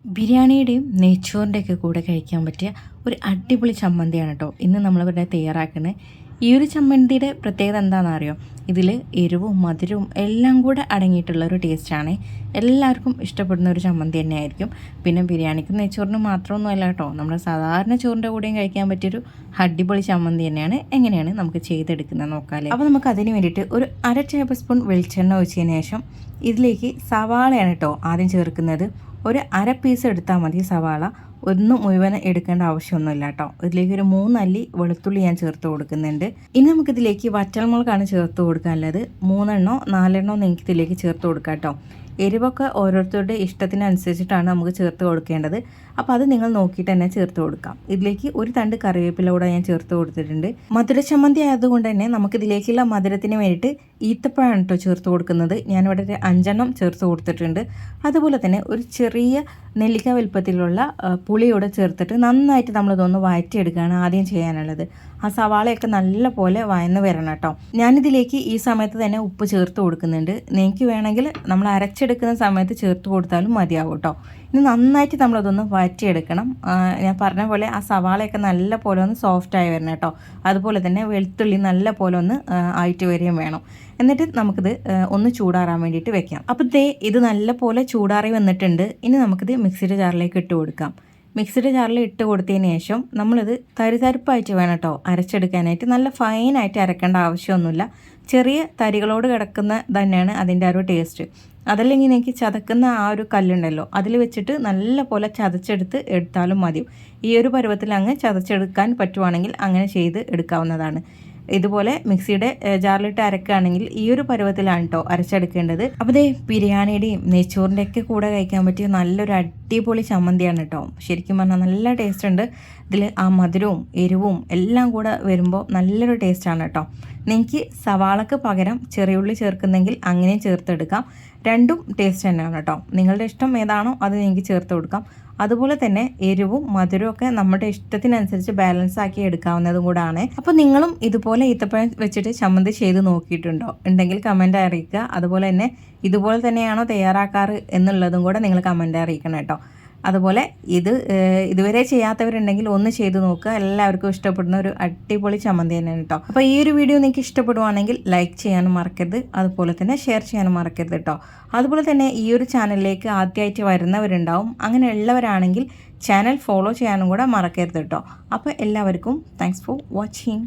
ബിരിയാണിയുടെയും നെയ്ച്ചോറിൻ്റെയൊക്കെ കൂടെ കഴിക്കാൻ പറ്റിയ ഒരു അടിപൊളി ചമ്മന്തിയാണ് കേട്ടോ ഇന്ന് നമ്മളിവിടെ തയ്യാറാക്കുന്നത്. ഈ ഒരു ചമ്മന്തിയുടെ പ്രത്യേകത എന്താണെന്ന് അറിയോ? ഇതിൽ എരിവും മധുരവും എല്ലാം കൂടെ അടങ്ങിയിട്ടുള്ള ഒരു ടേസ്റ്റാണ്. എല്ലാവർക്കും ഇഷ്ടപ്പെടുന്ന ഒരു ചമ്മന്തി തന്നെയായിരിക്കും. പിന്നെ ബിരിയാണിക്കും നെയ്ച്ചോറിനും മാത്രമൊന്നുമല്ല കേട്ടോ, നമ്മുടെ സാധാരണ ചോറിൻ്റെ കൂടെയും കഴിക്കാൻ പറ്റിയൊരു അടിപൊളി ചമ്മന്തി തന്നെയാണ്. എങ്ങനെയാണ് നമുക്ക് ചെയ്തെടുക്കുന്നത് നോക്കാമല്ലേ? അപ്പോൾ നമുക്ക് അതിന് വേണ്ടിയിട്ട് ഒരു 1/2 ടേബിൾ സ്പൂൺ വെളിച്ചെണ്ണ ഒഴിച്ചതിന് ശേഷം ഇതിലേക്ക് സവാളയാണ് കേട്ടോ ആദ്യം ചേർക്കുന്നത്. ഒരു 1/2 പീസ് എടുത്താൽ മതി സവാള, ഒന്നും മുഴുവൻ എടുക്കേണ്ട ആവശ്യമൊന്നുമില്ല കേട്ടോ. ഇതിലേക്ക് ഒരു 3 അല്ലി വെളുത്തുള്ളി ഞാൻ ചേർത്ത് കൊടുക്കുന്നുണ്ട്. ഇനി നമുക്കിതിലേക്ക് വറ്റൽമുളകാണ് ചേർത്ത് കൊടുക്കാനുള്ളത്. 3 എണ്ണോ 4 എണ്ണോ നിങ്ങൾക്ക് ഇതിലേക്ക് ചേർത്ത് കൊടുക്കാം കേട്ടോ. എരിവൊക്കെ ഓരോരുത്തരുടെ ഇഷ്ടത്തിനനുസരിച്ചിട്ടാണ് നമുക്ക് ചേർത്ത് കൊടുക്കേണ്ടത്. അപ്പോൾ അത് നിങ്ങൾ നോക്കിയിട്ട് തന്നെ ചേർത്ത് കൊടുക്കാം. ഇതിലേക്ക് ഒരു തണ്ട് കറിവേപ്പില കൂടെ ഞാൻ ചേർത്ത് കൊടുത്തിട്ടുണ്ട്. മധുര ചമ്മന്തി ആയതുകൊണ്ട് തന്നെ നമുക്കിതിലേക്കുള്ള മധുരത്തിന് വേണ്ടിയിട്ട് ഈത്തപ്പഴമാണ് കേട്ടോ ചേർത്ത് കൊടുക്കുന്നത്. ഞാനിവിടെ ഒരു 5 എണ്ണം ചേർത്ത് കൊടുത്തിട്ടുണ്ട്. അതുപോലെ തന്നെ ഒരു ചെറിയ നെല്ലിക്ക വലുപ്പത്തിലുള്ള പുളിയോടെ ചേർത്തിട്ട് നന്നായിട്ട് നമ്മളിതൊന്ന് വഴറ്റിയെടുക്കുകയാണ് ആദ്യം ചെയ്യാനുള്ളത്. ആ സവാളയൊക്കെ നല്ല പോലെ വഴന്ന് വരണം കേട്ടോ. ഞാനിതിലേക്ക് ഈ സമയത്ത് തന്നെ ഉപ്പ് ചേർത്ത് കൊടുക്കുന്നുണ്ട്. നിങ്ങൾക്ക് വേണമെങ്കിൽ നമ്മൾ അരച്ചെടുക്കുന്ന സമയത്ത് ചേർത്ത് കൊടുത്താലും മതിയാവും കേട്ടോ. ഇനി നന്നായിട്ട് നമ്മളതൊന്ന് വഴറ്റിയെടുക്കണം. ഞാൻ പറഞ്ഞ പോലെ ആ സവാളയൊക്കെ നല്ല പോലെ ഒന്ന് സോഫ്റ്റായി വരണം കേട്ടോ. അതുപോലെ തന്നെ വെളുത്തുള്ളി നല്ല പോലെ ഒന്ന് ആയിട്ട് വരികയും വേണം. എന്നിട്ട് നമുക്കിത് ഒന്ന് ചൂടാറാൻ വേണ്ടിയിട്ട് വെക്കാം. അപ്പോൾ ഇത് നല്ല പോലെ ചൂടാറി വന്നിട്ടുണ്ട്. ഇനി നമുക്കിത് മിക്സിയുടെ ജാറിലേക്ക് ഇട്ട് കൊടുക്കാം. മിക്സിയുടെ ജാറിൽ ഇട്ട് കൊടുത്തതിന് ശേഷം നമ്മളിത് തരിതരിപ്പായിട്ട് വേണം കേട്ടോ അരച്ചെടുക്കാനായിട്ട്. നല്ല ഫൈനായിട്ട് അരക്കേണ്ട ആവശ്യമൊന്നുമില്ല. ചെറിയ തരികളോട് കിടക്കുന്ന തന്നെയാണ് അതിൻ്റെ ആ ഒരു ടേസ്റ്റ്. അതല്ലെങ്കിൽ എനിക്ക് ചതക്കുന്ന ആ ഒരു കല്ലുണ്ടല്ലോ, അതിൽ വെച്ചിട്ട് നല്ല പോലെ ചതച്ചെടുത്ത് എടുത്താലും മതി. ഈ ഒരു പരുവത്തിൽ അങ്ങ് ചതച്ചെടുക്കാൻ പറ്റുവാണെങ്കിൽ അങ്ങനെ ചെയ്ത് എടുക്കാവുന്നതാണ്. ഇതുപോലെ മിക്സിയുടെ ജാറിലിട്ട് അരക്കുകയാണെങ്കിൽ ഈ ഒരു പരുവത്തിലാണ് കേട്ടോ അരച്ചെടുക്കേണ്ടത്. അപ്പോൾ ബിരിയാണിയുടെയും നെയ്ച്ചോറിൻ്റെയൊക്കെ കൂടെ കഴിക്കാൻ പറ്റിയ നല്ലൊരു അടിപൊളി ചമ്മന്തിയാണ് കേട്ടോ. ശരിക്കും പറഞ്ഞാൽ നല്ല ടേസ്റ്റ് ഉണ്ട്. ഇതിൽ ആ മധുരവും എരിവും എല്ലാം കൂടെ വരുമ്പോൾ നല്ലൊരു ടേസ്റ്റാണ് കേട്ടോ. നിങ്ങൾക്ക് സവാളക്ക് പകരം ചെറിയുള്ളി ചേർക്കുന്നെങ്കിൽ അങ്ങനെയും ചേർത്തെടുക്കാം. രണ്ടും ടേസ്റ്റ് തന്നെയാണ് കേട്ടോ. നിങ്ങളുടെ ഇഷ്ടം ഏതാണോ അത് നിങ്ങൾക്ക് ചേർത്ത് കൊടുക്കാം. അതുപോലെ തന്നെ എരിവും മധുരവും ഒക്കെ നമ്മുടെ ഇഷ്ടത്തിനനുസരിച്ച് ബാലൻസ് ആക്കി എടുക്കാവുന്നതും കൂടാണ്. അപ്പോൾ നിങ്ങളും ഇതുപോലെ ഈത്തപ്പഴം വെച്ചിട്ട് ചമ്മന്തി ചെയ്ത് നോക്കിയിട്ടുണ്ടോ? ഉണ്ടെങ്കിൽ കമൻറ്റ് അറിയിക്കുക. അതുപോലെ തന്നെ ഇതുപോലെ തന്നെയാണോ തയ്യാറാക്കാറ് എന്നുള്ളതും കൂടെ നിങ്ങൾ കമൻറ്റ് അറിയിക്കണം കേട്ടോ. അതുപോലെ ഇതുവരെ ചെയ്യാത്തവരുണ്ടെങ്കിൽ ഒന്ന് ചെയ്ത് നോക്കുക. എല്ലാവർക്കും ഇഷ്ടപ്പെടുന്ന ഒരു അടിപൊളി ചമ്മന്തി തന്നെയാണ് കേട്ടോ. അപ്പോൾ ഈ ഒരു വീഡിയോ നിങ്ങൾക്ക് ഇഷ്ടപ്പെടുവാണെങ്കിൽ ലൈക്ക് ചെയ്യാനും മറക്കരുത്. അതുപോലെ തന്നെ ഷെയർ ചെയ്യാനും മറക്കരുത് കേട്ടോ. അതുപോലെ തന്നെ ഈ ഒരു ചാനലിലേക്ക് ആദ്യമായിട്ട് വരുന്നവരുണ്ടാവും. അങ്ങനെയുള്ളവരാണെങ്കിൽ ചാനൽ ഫോളോ ചെയ്യാനും കൂടെ മറക്കരുത് കേട്ടോ. അപ്പോൾ എല്ലാവർക്കും താങ്ക്സ് ഫോർ വാച്ചിങ്.